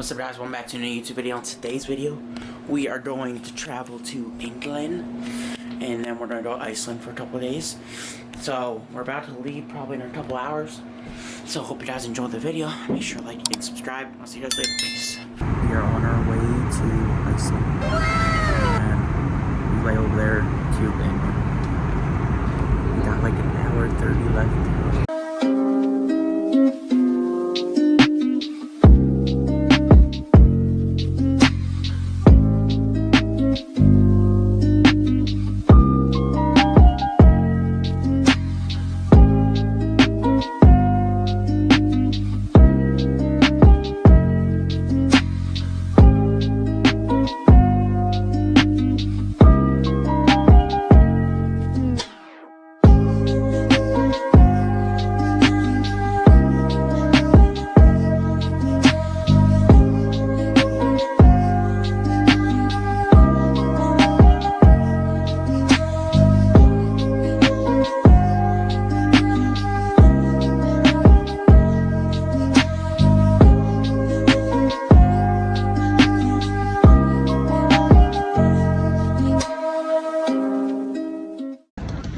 What's up guys, welcome back to a new YouTube video. In today's video, we are going to travel to England, and then we're going to go to Iceland for a couple of days. So, we're about to leave probably in a couple hours. So, hope you guys enjoyed the video. Make sure to like and subscribe. I'll see you guys later. Peace. We are on our way to Iceland. And we lay over there to England. We got like an hour 30 left.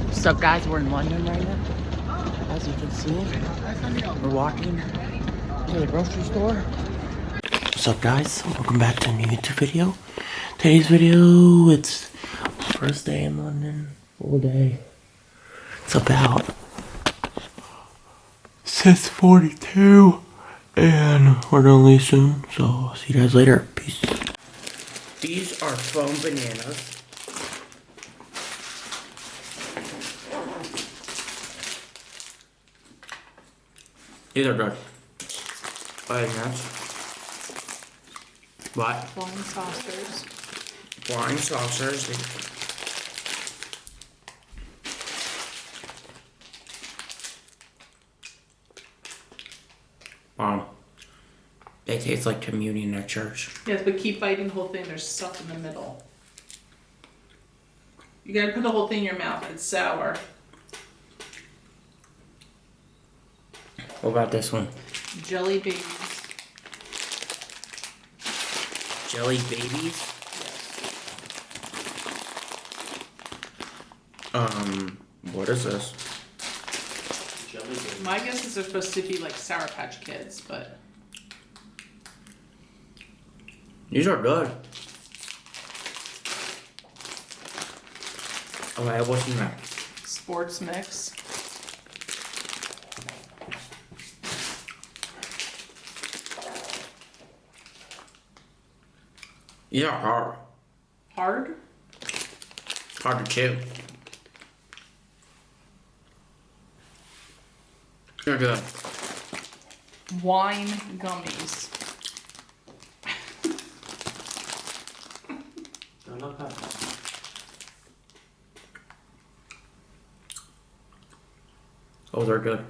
What's up guys, we're in London right now. As you can see, we're walking to the grocery store. What's up guys, welcome back to a new YouTube video. Today's video, it's first day in London, full day. It's about 6:42 and we're gonna leave soon, so I'll see you guys later. Peace. These are foam bananas. These are good. What is that? What? Flying saucers. Flying saucers. They taste like communion at church. Yes, but keep biting the whole thing. There's stuff in the middle. You gotta put the whole thing in your mouth. It's sour. What about this one? Jelly babies. Jelly babies? Yes. What is this? Jelly babies. My guess is they're supposed to be like Sour Patch Kids, but... These are good. Alright, what's in that? Sports mix. These are hard. Hard? Hard to chew. They're good. Wine gummies. Oh, they're good.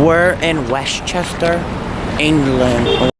We're in Westchester, England.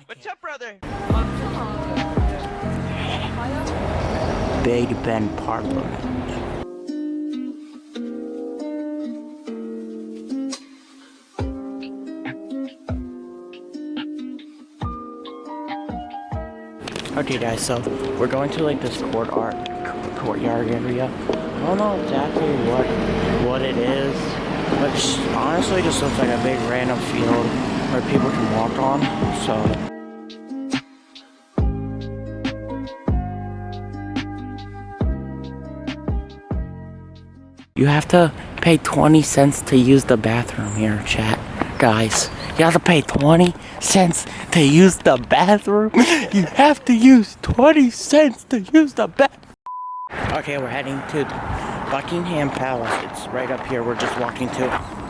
What's up, brother? Big Ben Parliament. Okay guys, so we're going to like this courtyard area. I don't know exactly what it is, but it honestly just looks like a big random field where people can walk on, so... You have to pay 20 cents to use the bathroom here, chat. Guys, you have to pay 20 cents to use the bathroom. You have to use 20 cents to use the bathroom. Okay, we're heading to Buckingham Palace. It's right up here. We're just walking to.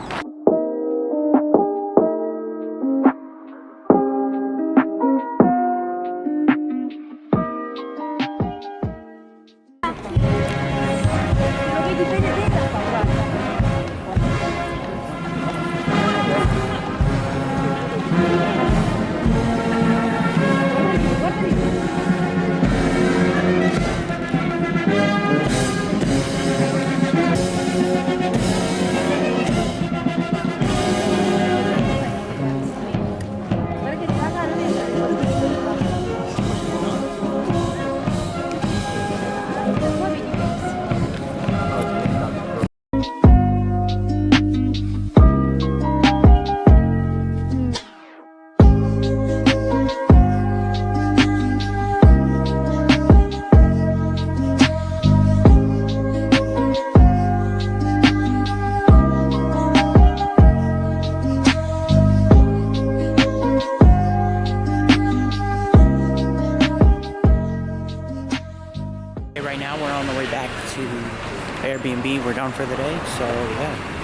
Right now we're on the way back to Airbnb. We're done for the day, so yeah.